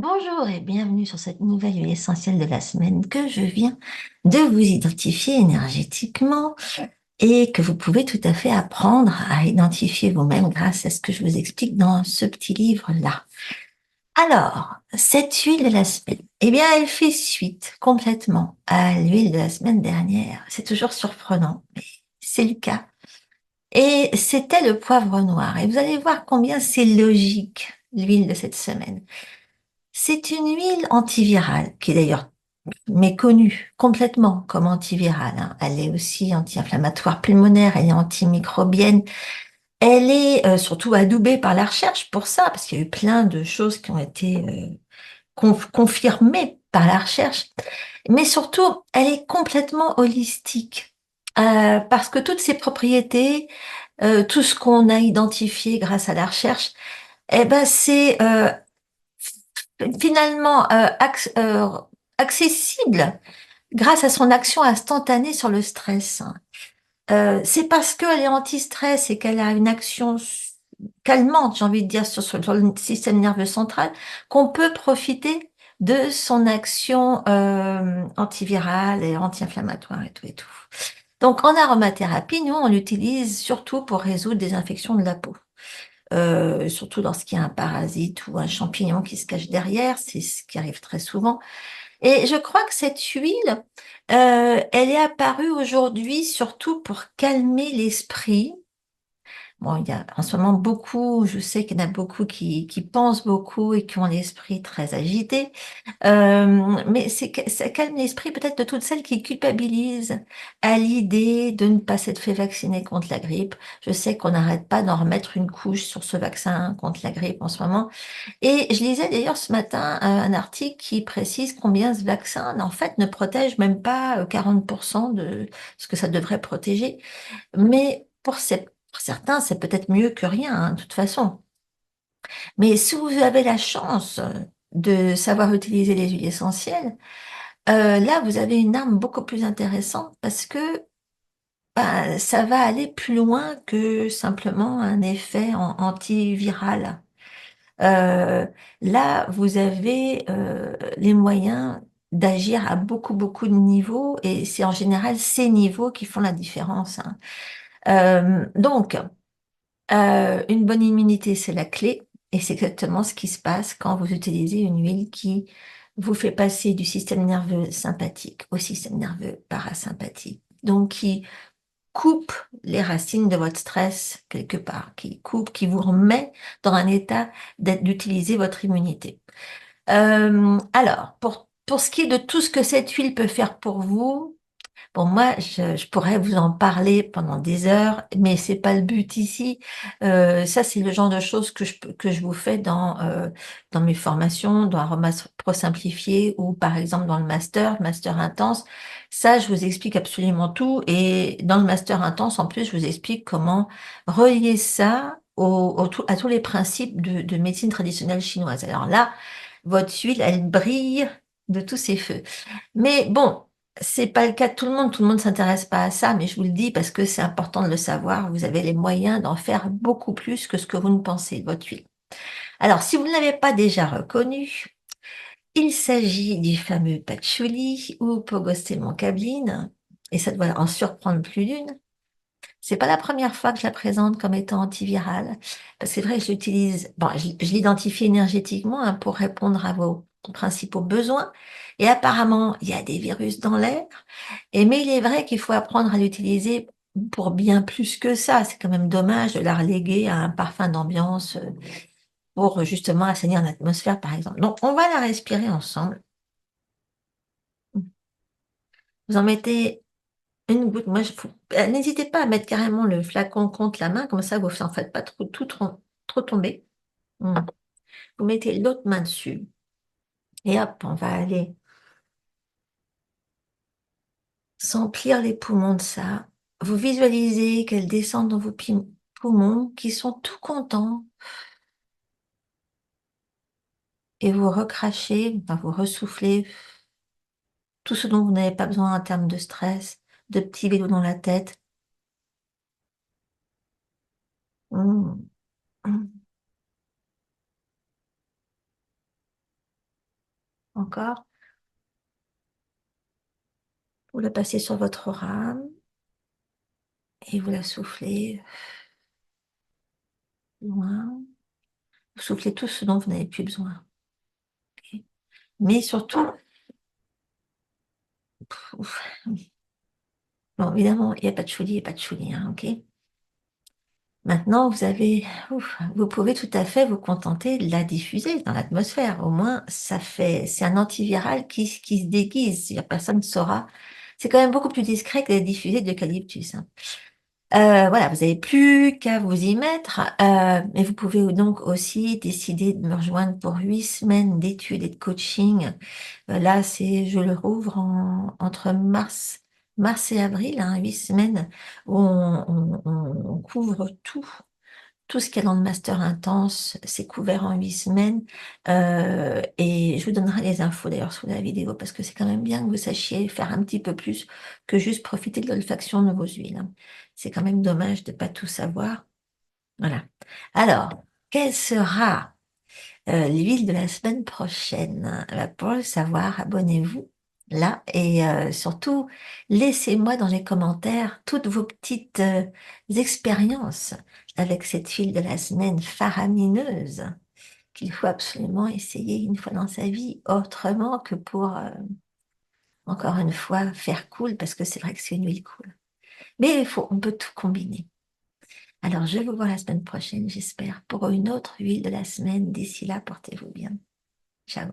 Bonjour et bienvenue sur cette nouvelle huile essentielle de la semaine que je viens de vous identifier énergétiquement et que vous pouvez tout à fait apprendre à identifier vous-même grâce à ce que je vous explique dans ce petit livre-là. Alors, cette huile de la semaine, eh bien, elle fait suite complètement à l'huile de la semaine dernière. C'est toujours surprenant, mais c'est le cas. Et c'était le poivre noir. Et vous allez voir combien c'est logique, l'huile de cette semaine. C'est une huile antivirale, qui est d'ailleurs méconnue complètement comme antivirale, hein. Elle est aussi anti-inflammatoire pulmonaire, elle est antimicrobienne. Elle est surtout adoubée par la recherche pour ça, parce qu'il y a eu plein de choses qui ont été confirmées par la recherche. Mais surtout, elle est complètement holistique, parce que toutes ses propriétés, tout ce qu'on a identifié grâce à la recherche, eh ben c'est finalement accessible grâce à son action instantanée sur le stress. C'est parce qu'elle est anti-stress et qu'elle a une action calmante, j'ai envie de dire, sur le système nerveux central, qu'on peut profiter de son action antivirale et anti-inflammatoire et tout et tout. Donc en aromathérapie, nous, on l'utilise surtout pour résoudre des infections de la peau. Surtout lorsqu'il y a un parasite ou un champignon qui se cache derrière, c'est ce qui arrive très souvent. Et je crois que cette huile, elle est apparue aujourd'hui surtout pour calmer l'esprit. Bon, il y a en ce moment beaucoup, je sais qu'il y en a beaucoup qui pensent beaucoup et qui ont l'esprit très agité. Mais ça calme l'esprit peut-être de toutes celles qui culpabilisent à l'idée de ne pas s'être fait vacciner contre la grippe. Je sais qu'on n'arrête pas d'en remettre une couche sur ce vaccin contre la grippe en ce moment. Et je lisais d'ailleurs ce matin un article qui précise combien ce vaccin, en fait, ne protège même pas 40% de ce que ça devrait protéger. Mais pour certains, c'est peut-être mieux que rien, hein, de toute façon. Mais si vous avez la chance de savoir utiliser les huiles essentielles, là, vous avez une arme beaucoup plus intéressante parce que bah, ça va aller plus loin que simplement un effet antiviral. Euh, Là, vous avez les moyens d'agir à beaucoup, beaucoup de niveaux et c'est en général ces niveaux qui font la différence, hein. Donc, une bonne immunité, c'est la clé et c'est exactement ce qui se passe quand vous utilisez une huile qui vous fait passer du système nerveux sympathique au système nerveux parasympathique. Donc, qui coupe les racines de votre stress quelque part, qui coupe, qui vous remet dans un état d'utiliser votre immunité. Alors, pour ce qui est de tout ce que cette huile peut faire pour vous, bon, moi, je pourrais vous en parler pendant des heures, mais c'est pas le but ici. Ça, c'est le genre de choses que je vous fais dans mes formations, dans Aroma Pro Simplifié ou par exemple dans le master intense. Ça, je vous explique absolument tout. Et dans le master intense, en plus, je vous explique comment relier ça à tous les principes de médecine traditionnelle chinoise. Alors là, votre huile, elle brille de tous ses feux. Mais bon, c'est pas le cas de tout le monde. Tout le monde ne s'intéresse pas à ça, mais je vous le dis parce que c'est important de le savoir. Vous avez les moyens d'en faire beaucoup plus que ce que vous ne pensez de votre huile. Alors, si vous ne l'avez pas déjà reconnu, il s'agit du fameux patchouli ou pogostémon-kabyline, et ça doit en surprendre plus d'une. C'est pas la première fois que je la présente comme étant antivirale. C'est vrai que je l'utilise, bon, je l'identifie énergétiquement hein, pour répondre à vos principaux besoins. Et apparemment, il y a des virus dans l'air. Mais il est vrai qu'il faut apprendre à l'utiliser pour bien plus que ça. C'est quand même dommage de la reléguer à un parfum d'ambiance pour justement assainir l'atmosphère, par exemple. Donc, on va la respirer ensemble. Vous en mettez une goutte. N'hésitez pas à mettre carrément le flacon contre la main, comme ça vous n'en faites pas trop tomber. Hmm. Vous mettez l'autre main dessus et hop, on va aller s'emplir les poumons de ça. Vous visualisez qu'elle descend dans vos poumons qui sont tout contents et vous recrachez, enfin, vous ressoufflez tout ce dont vous n'avez pas besoin en termes de stress, de petits vélos dans la tête. Hmm. Hmm. encore. Vous la passez sur votre aura et vous la soufflez loin. Vous soufflez tout ce dont vous n'avez plus besoin. Ok. Mais surtout, ouf, bon, évidemment, il n'y a pas de chouli et pas de chouli, hein, ok? Maintenant, vous pouvez tout à fait vous contenter de la diffuser dans l'atmosphère. Au moins, c'est un antiviral qui se déguise. Personne ne saura. C'est quand même beaucoup plus discret que la diffusée d'eucalyptus, hein. Voilà, vous n'avez plus qu'à vous y mettre, mais vous pouvez donc aussi décider de me rejoindre pour 8 semaines d'études et de coaching. Là, je le rouvre entre mars et avril, hein, 8 semaines où on couvre tout ce qu'il y a dans le master intense, c'est couvert en 8 semaines. Et je vous donnerai les infos d'ailleurs sous la vidéo parce que c'est quand même bien que vous sachiez faire un petit peu plus que juste profiter de l'olfaction de vos huiles, hein. C'est quand même dommage de ne pas tout savoir. Voilà. Alors, quelle sera l'huile de la semaine prochaine? Pour le savoir, abonnez-vous là et surtout, laissez-moi dans les commentaires toutes vos petites expériences avec cette huile de la semaine faramineuse qu'il faut absolument essayer une fois dans sa vie, autrement que pour, encore une fois, faire cool, parce que c'est vrai que c'est une huile cool. Mais on peut tout combiner. Alors, je vous vois la semaine prochaine, j'espère, pour une autre huile de la semaine. D'ici là, portez-vous bien. Ciao.